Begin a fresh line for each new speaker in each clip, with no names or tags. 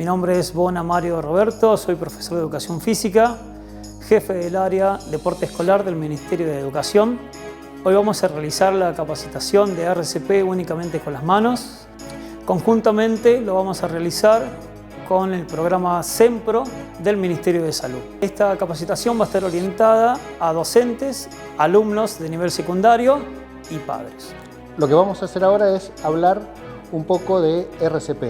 Mi nombre es Bona Mario Roberto, soy profesor de Educación Física, jefe del área Deporte Escolar del Ministerio de Educación. Hoy vamos a realizar la capacitación de RCP únicamente con las manos. Conjuntamente lo vamos a realizar con el programa SEMPRO del Ministerio de Salud. Esta capacitación va a estar orientada a docentes, alumnos de nivel secundario y padres.
Lo que vamos a hacer ahora es hablar un poco de RCP.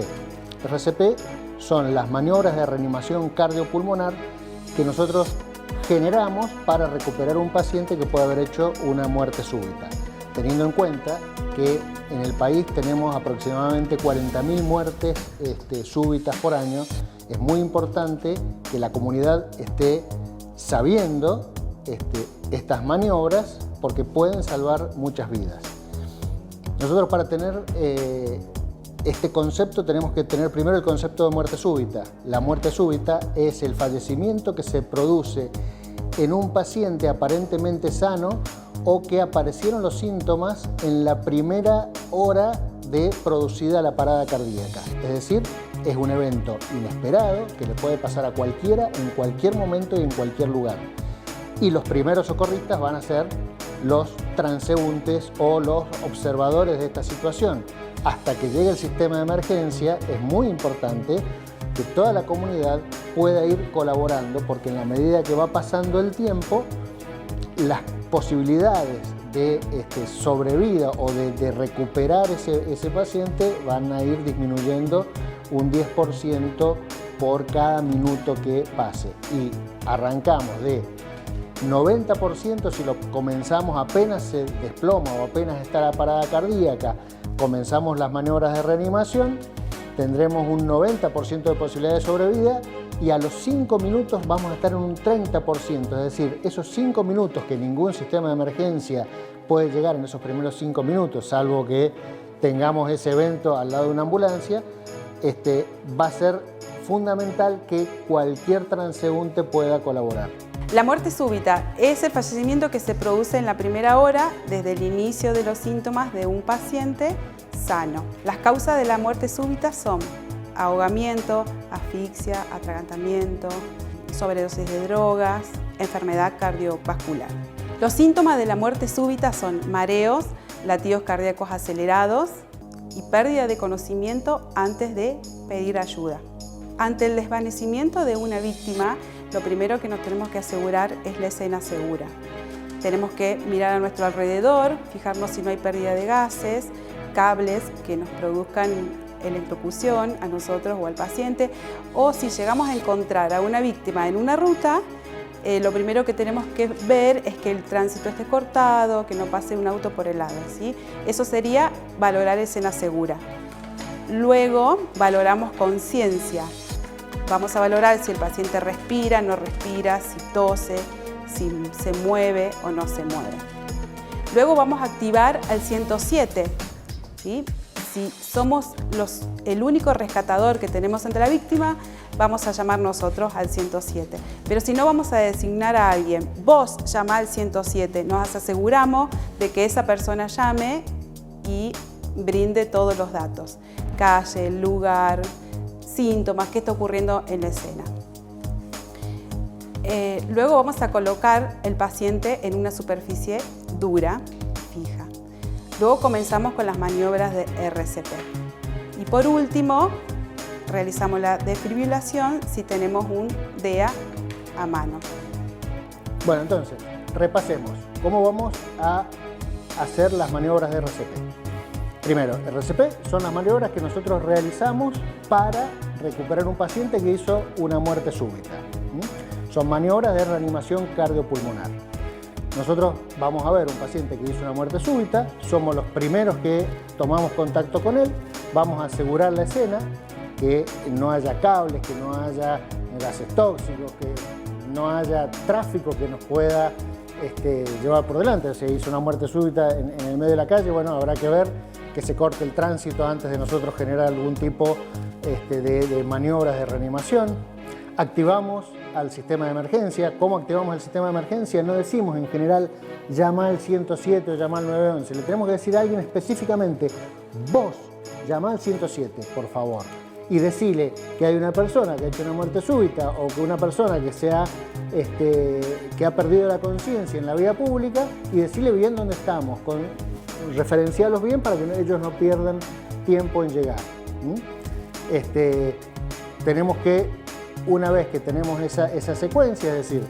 RCP son las maniobras de reanimación cardiopulmonar que nosotros generamos para recuperar un paciente que puede haber hecho una muerte súbita. Teniendo en cuenta que en el país tenemos aproximadamente 40.000 muertes súbitas por año, es muy importante que la comunidad esté sabiendo estas maniobras porque pueden salvar muchas vidas. Nosotros para tener este concepto tenemos que tener primero el concepto de muerte súbita. La muerte súbita es el fallecimiento que se produce en un paciente aparentemente sano o que aparecieron los síntomas en la primera hora de producida la parada cardíaca. Es decir, es un evento inesperado que le puede pasar a cualquiera en cualquier momento y en cualquier lugar. Y los primeros socorristas van a ser los transeúntes o los observadores de esta situación. Hasta que llegue el sistema de emergencia es muy importante que toda la comunidad pueda ir colaborando porque en la medida que va pasando el tiempo, las posibilidades de sobrevida o de recuperar ese paciente van a ir disminuyendo un 10% por cada minuto que pase. Y arrancamos de 90% si lo comenzamos apenas se desploma o apenas está la parada cardíaca, comenzamos las maniobras de reanimación, tendremos un 90% de posibilidad de sobrevida y a los 5 minutos vamos a estar en un 30%, es decir, esos 5 minutos que ningún sistema de emergencia puede llegar en esos primeros 5 minutos, salvo que tengamos ese evento al lado de una ambulancia, va a ser fundamental que cualquier transeúnte pueda colaborar.
La muerte súbita es el fallecimiento que se produce en la primera hora desde el inicio de los síntomas de un paciente sano. Las causas de la muerte súbita son ahogamiento, asfixia, atragantamiento, sobredosis de drogas, enfermedad cardiovascular. Los síntomas de la muerte súbita son mareos, latidos cardíacos acelerados y pérdida de conocimiento antes de pedir ayuda. Ante el desvanecimiento de una víctima, lo primero que nos tenemos que asegurar es la escena segura. Tenemos que mirar a nuestro alrededor, fijarnos si no hay pérdida de gases, cables que nos produzcan electrocución a nosotros o al paciente, o si llegamos a encontrar a una víctima en una ruta, lo primero que tenemos que ver es que el tránsito esté cortado, que no pase un auto por el lado, ¿sí? Eso sería valorar escena segura. Luego valoramos conciencia. Vamos a valorar si el paciente respira, no respira, si tose, si se mueve o no se mueve. Luego vamos a activar al 107, ¿sí? Si somos el único rescatador que tenemos ante la víctima, vamos a llamar nosotros al 107. Pero si no, vamos a designar a alguien. Vos llama al 107, nos aseguramos de que esa persona llame y brinde todos los datos. Calle, lugar, síntomas, qué está ocurriendo en la escena. Luego vamos a colocar el paciente en una superficie dura, fija. Luego comenzamos con las maniobras de RCP. Y por último, realizamos la defibrilación si tenemos un DEA a mano.
Bueno, entonces, repasemos. ¿Cómo vamos a hacer las maniobras de RCP? Primero, RCP son las maniobras que nosotros realizamos para recuperar un paciente que hizo una muerte súbita. Son maniobras de reanimación cardiopulmonar. Nosotros vamos a ver un paciente que hizo una muerte súbita, somos los primeros que tomamos contacto con él, vamos a asegurar la escena, que no haya cables, que no haya gases tóxicos, que no haya tráfico que nos pueda llevar por delante. Si hizo una muerte súbita en el medio de la calle, bueno, habrá que ver que se corte el tránsito antes de nosotros generar algún tipo de maniobras de reanimación. Activamos al sistema de emergencia. ¿Cómo activamos el sistema de emergencia? No decimos en general llama al 107 o llama al 911. Le tenemos que decir a alguien específicamente, vos llama al 107, por favor. y decirle que hay una persona que ha hecho una muerte súbita o que una persona que ha perdido la conciencia en la vía pública y decirle bien dónde estamos, referenciarlos bien para que ellos no pierdan tiempo en llegar. Tenemos que, una vez que tenemos esa secuencia, es decir,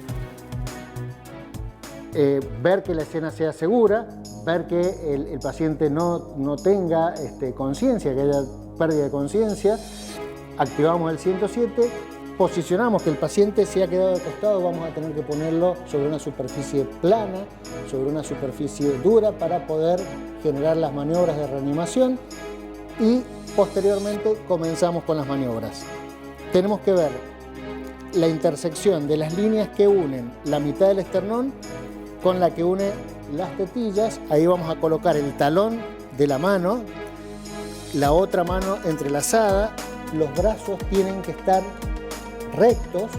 ver que la escena sea segura, ver que el paciente no tenga conciencia, que haya pérdida de conciencia, activamos el 107, posicionamos que el paciente se ha quedado de costado, vamos a tener que ponerlo sobre una superficie plana, sobre una superficie dura para poder generar las maniobras de reanimación y posteriormente comenzamos con las maniobras. Tenemos que ver la intersección de las líneas que unen la mitad del esternón con la que une las tetillas. Ahí vamos a colocar el talón de la mano, la otra mano entrelazada, los brazos tienen que estar rectos,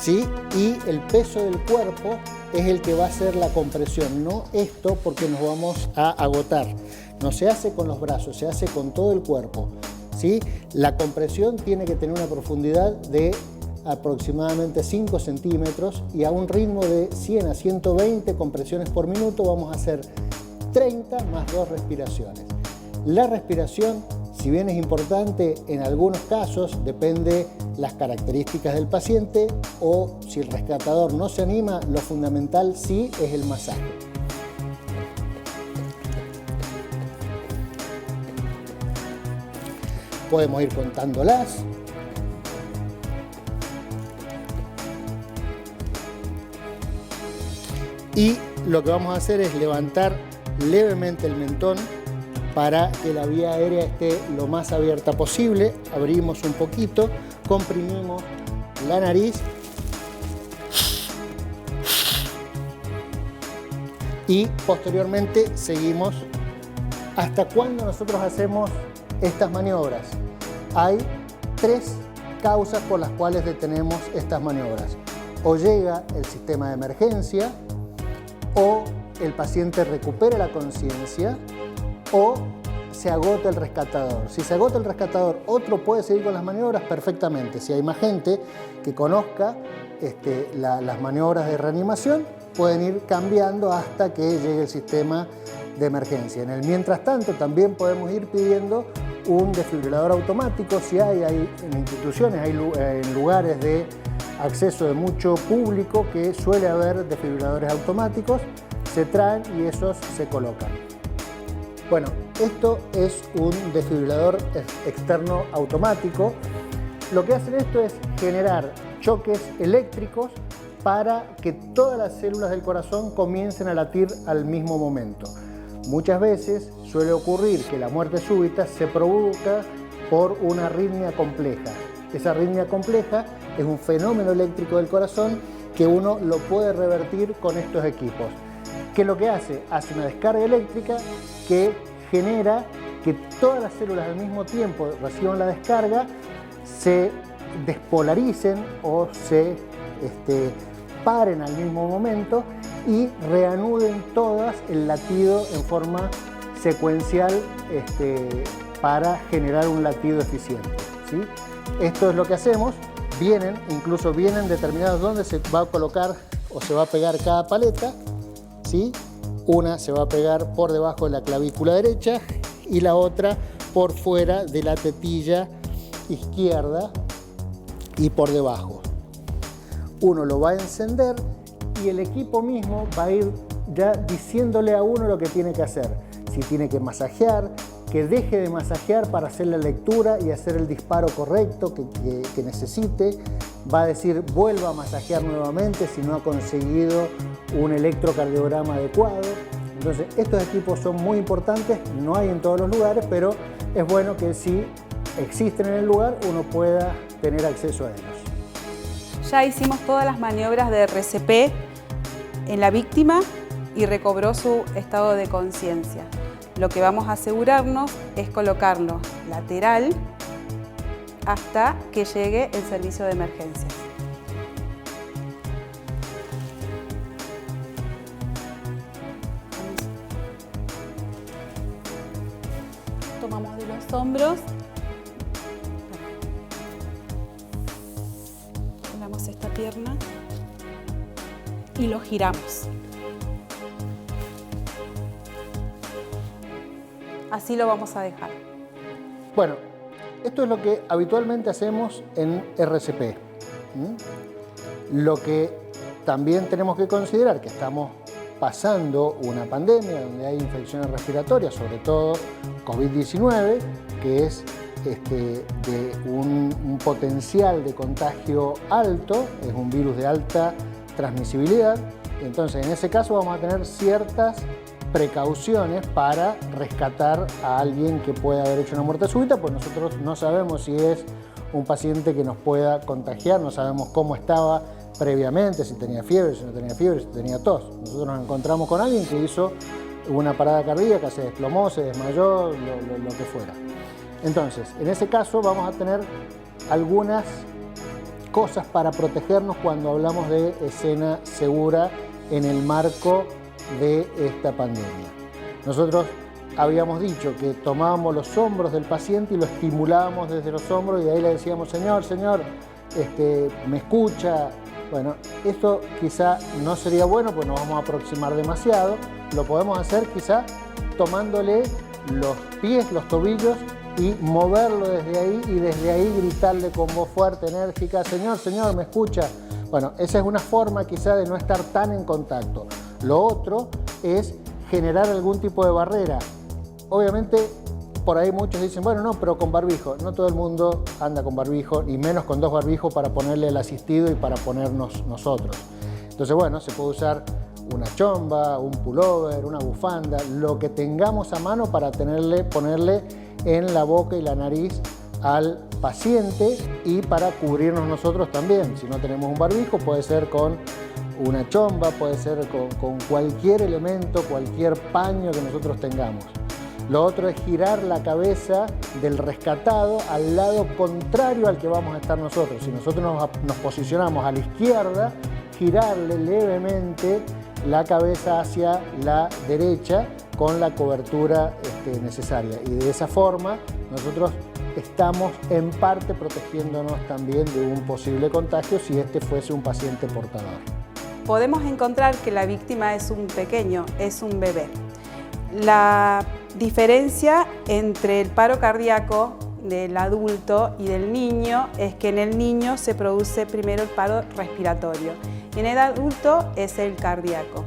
¿sí? Y el peso del cuerpo es el que va a hacer la compresión, no esto, porque nos vamos a agotar. No se hace con los brazos, se hace con todo el cuerpo, ¿sí? La compresión tiene que tener una profundidad de aproximadamente 5 centímetros y a un ritmo de 100 a 120 compresiones por minuto vamos a hacer 30 más 2 respiraciones. La respiración, si bien es importante, en algunos casos depende las características del paciente o si el rescatador no se anima, lo fundamental sí es el masaje. Podemos ir contándolas. Y lo que vamos a hacer es levantar levemente el mentón para que la vía aérea esté lo más abierta posible. Abrimos un poquito, comprimimos la nariz y posteriormente seguimos. ¿Hasta cuándo nosotros hacemos estas maniobras? Hay 3 causas por las cuales detenemos estas maniobras. O llega el sistema de emergencia, o el paciente recupera la conciencia, o se agota el rescatador. Si se agota el rescatador, otro puede seguir con las maniobras perfectamente. Si hay más gente que conozca las maniobras de reanimación, pueden ir cambiando hasta que llegue el sistema de emergencia. En el mientras tanto, también podemos ir pidiendo un desfibrilador automático. Si hay en instituciones, en lugares de acceso de mucho público que suele haber desfibriladores automáticos, se traen y esos se colocan. Bueno, esto es un desfibrilador externo automático. Lo que hacen esto es generar choques eléctricos para que todas las células del corazón comiencen a latir al mismo momento. Muchas veces suele ocurrir que la muerte súbita se provoca por una arritmia compleja. Esa arritmia compleja es un fenómeno eléctrico del corazón que uno lo puede revertir con estos equipos. ¿Qué es lo que hace? Hace una descarga eléctrica que genera que todas las células al mismo tiempo reciban la descarga, se despolaricen o se paren al mismo momento y reanuden todas el latido en forma secuencial para generar un latido eficiente, ¿sí? Esto es lo que hacemos. Incluso vienen determinados dónde se va a colocar o se va a pegar cada paleta, ¿sí? Una se va a pegar por debajo de la clavícula derecha y la otra por fuera de la tetilla izquierda y por debajo. Uno lo va a encender y el equipo mismo va a ir ya diciéndole a uno lo que tiene que hacer. Si tiene que masajear, que deje de masajear para hacer la lectura y hacer el disparo correcto que necesite. Va a decir, vuelva a masajear nuevamente si no ha conseguido un electrocardiograma adecuado. Entonces, estos equipos son muy importantes, no hay en todos los lugares, pero es bueno que si existen en el lugar, uno pueda tener acceso a ellos.
Ya hicimos todas las maniobras de RCP en la víctima y recobró su estado de conciencia. Lo que vamos a asegurarnos es colocarlo lateral hasta que llegue el servicio de emergencias. Tomamos de los hombros. pierna y lo giramos. Así lo vamos a dejar.
Bueno, esto es lo que habitualmente hacemos en RCP. Lo que también tenemos que considerar que estamos pasando una pandemia donde hay infecciones respiratorias, sobre todo COVID-19, que es de un potencial de contagio alto, es un virus de alta transmisibilidad. Entonces, en ese caso vamos a tener ciertas precauciones para rescatar a alguien que pueda haber hecho una muerte súbita, pues nosotros no sabemos si es un paciente que nos pueda contagiar, no sabemos cómo estaba previamente, si tenía fiebre, si no tenía fiebre, si tenía tos. Nosotros nos encontramos con alguien que hizo una parada cardíaca, se desplomó, se desmayó, lo que fuera. Entonces, en ese caso vamos a tener algunas cosas para protegernos cuando hablamos de escena segura en el marco de esta pandemia. Nosotros habíamos dicho que tomábamos los hombros del paciente y lo estimulábamos desde los hombros y de ahí le decíamos, señor, me escucha. Bueno, esto quizá no sería bueno, pues nos vamos a aproximar demasiado. Lo podemos hacer quizá tomándole los pies, los tobillos y moverlo desde ahí y desde ahí gritarle con voz fuerte, enérgica, señor, me escucha. Bueno, esa es una forma quizá de no estar tan en contacto. Lo otro es generar algún tipo de barrera. Obviamente, por ahí muchos dicen, bueno, no, pero con barbijo. No todo el mundo anda con barbijo, y menos con 2 barbijos para ponerle el asistido y para ponernos nosotros. Entonces, bueno, se puede usar una chomba, un pullover, una bufanda, lo que tengamos a mano para ponerle en la boca y la nariz al paciente y para cubrirnos nosotros también. Si no tenemos un barbijo, puede ser con una chomba, puede ser con cualquier elemento, cualquier paño que nosotros tengamos. Lo otro es girar la cabeza del rescatado al lado contrario al que vamos a estar nosotros. Si nosotros nos posicionamos a la izquierda, girarle levemente la cabeza hacia la derecha con la cobertura necesaria. Y de esa forma nosotros estamos en parte protegiéndonos también de un posible contagio si este fuese un paciente portador.
Podemos encontrar que la víctima es un pequeño, es un bebé. La diferencia entre el paro cardíaco del adulto y del niño es que en el niño se produce primero el paro respiratorio y en el adulto es el cardíaco.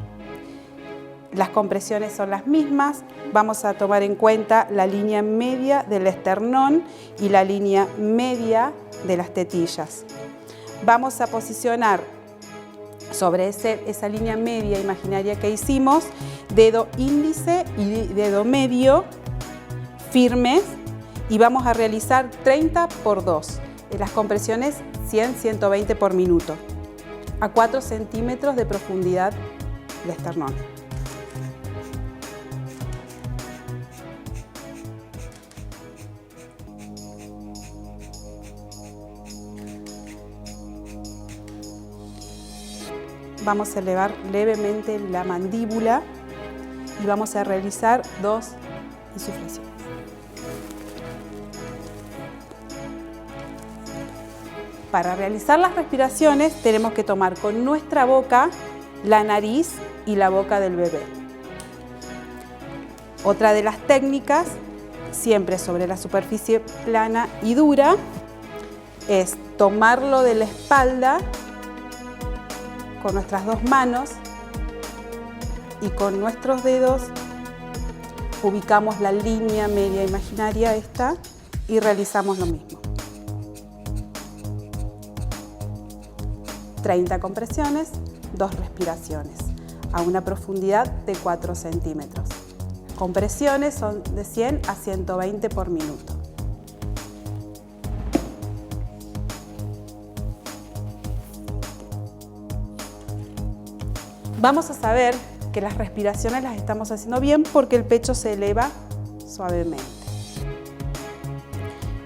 Las compresiones son las mismas, vamos a tomar en cuenta la línea media del esternón y la línea media de las tetillas. Vamos a posicionar sobre esa línea media imaginaria que hicimos, dedo índice y dedo medio firmes y vamos a realizar 30 por 2. Las compresiones 100-120 por minuto, a 4 centímetros de profundidad del esternón. Vamos a elevar levemente la mandíbula y vamos a realizar 2 insuflaciones. Para realizar las respiraciones tenemos que tomar con nuestra boca la nariz y la boca del bebé. Otra de las técnicas, siempre sobre la superficie plana y dura, es tomarlo de la espalda con nuestras 2 manos y con nuestros dedos ubicamos la línea media imaginaria esta y realizamos lo mismo. 30 compresiones, 2 respiraciones a una profundidad de 4 centímetros. Compresiones son de 100 a 120 por minuto. Vamos a saber que las respiraciones las estamos haciendo bien porque el pecho se eleva suavemente.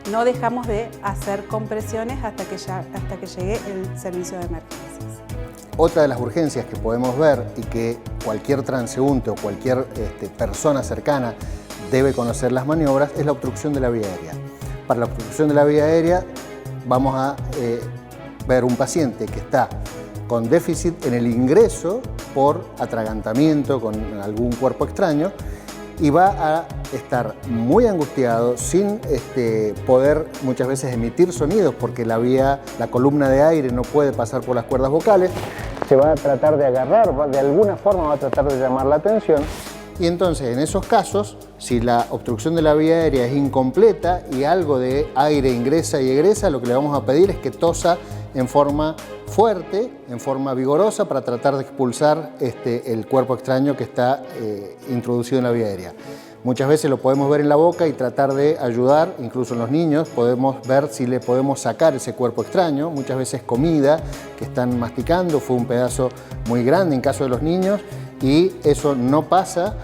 No dejamos de hacer compresiones hasta que llegue el servicio de emergencias.
Otra de las urgencias que podemos ver y que cualquier transeúnte o cualquier persona cercana debe conocer las maniobras es la obstrucción de la vía aérea. Para la obstrucción de la vía aérea vamos a ver un paciente que está con déficit en el ingreso por atragantamiento con algún cuerpo extraño y va a estar muy angustiado, sin poder muchas veces emitir sonidos porque la columna de aire no puede pasar por las cuerdas vocales. Se va a tratar de agarrar, de alguna forma va a tratar de llamar la atención. Y entonces, en esos casos, si la obstrucción de la vía aérea es incompleta y algo de aire ingresa y egresa, lo que le vamos a pedir es que tosa en forma fuerte, en forma vigorosa, para tratar de expulsar el cuerpo extraño que está introducido en la vía aérea. Muchas veces lo podemos ver en la boca y tratar de ayudar, incluso en los niños, podemos ver si le podemos sacar ese cuerpo extraño. Muchas veces comida que están masticando, fue un pedazo muy grande en caso de los niños, y eso no pasa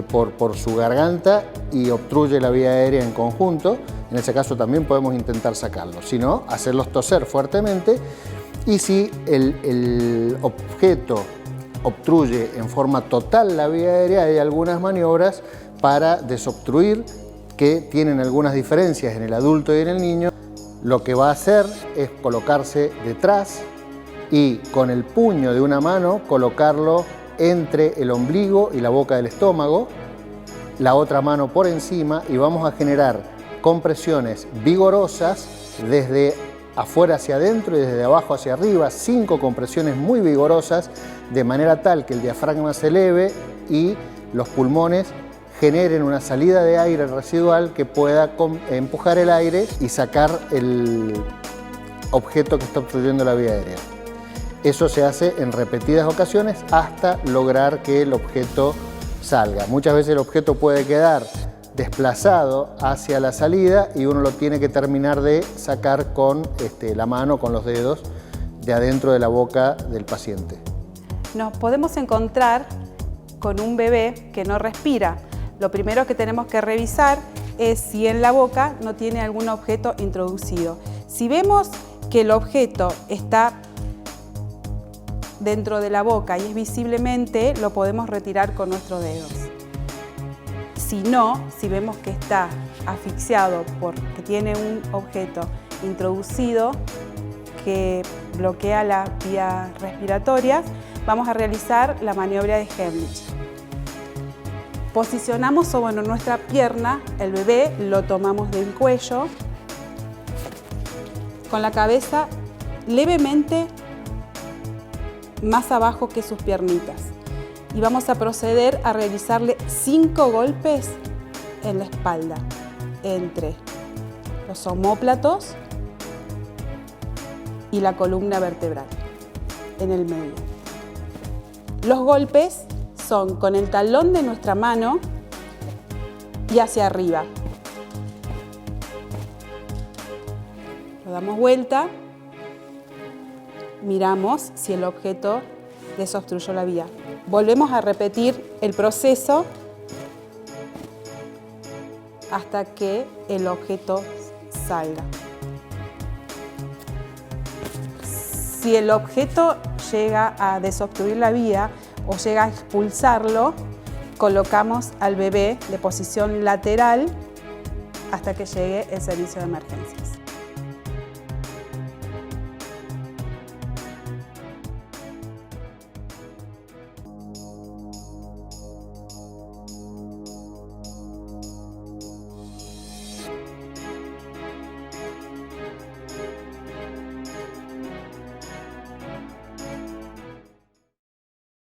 por su garganta y obstruye la vía aérea en conjunto. En ese caso también podemos intentar sacarlo, si no, hacerlos toser fuertemente. Y si el objeto obstruye en forma total la vía aérea, hay algunas maniobras para desobstruir que tienen algunas diferencias en el adulto y en el niño. Lo que va a hacer es colocarse detrás y con el puño de una mano colocarlo entre el ombligo y la boca del estómago, la otra mano por encima, y vamos a generar compresiones vigorosas desde afuera hacia adentro y desde abajo hacia arriba, 5 compresiones muy vigorosas, de manera tal que el diafragma se eleve y los pulmones generen una salida de aire residual que pueda empujar el aire y sacar el objeto que está obstruyendo la vía aérea. Eso se hace en repetidas ocasiones hasta lograr que el objeto salga. Muchas veces el objeto puede quedar desplazado hacia la salida y uno lo tiene que terminar de sacar con la mano, con los dedos, de adentro de la boca del paciente.
Nos podemos encontrar con un bebé que no respira. Lo primero que tenemos que revisar es si en la boca no tiene algún objeto introducido. Si vemos que el objeto está dentro de la boca y es visiblemente, lo podemos retirar con nuestros dedos. Si no, si vemos que está asfixiado porque tiene un objeto introducido que bloquea las vías respiratorias, vamos a realizar la maniobra de Heimlich. Posicionamos sobre nuestra pierna el bebé, lo tomamos del cuello, con la cabeza levemente más abajo que sus piernitas. Y vamos a proceder a realizarle 5 golpes en la espalda, entre los omóplatos y la columna vertebral, en el medio. Los golpes son con el talón de nuestra mano y hacia arriba. Lo damos vuelta, miramos si el objeto desobstruyó la vía. Volvemos a repetir el proceso hasta que el objeto salga. Si el objeto llega a desobstruir la vía o llega a expulsarlo, colocamos al bebé de posición lateral hasta que llegue el servicio de emergencia.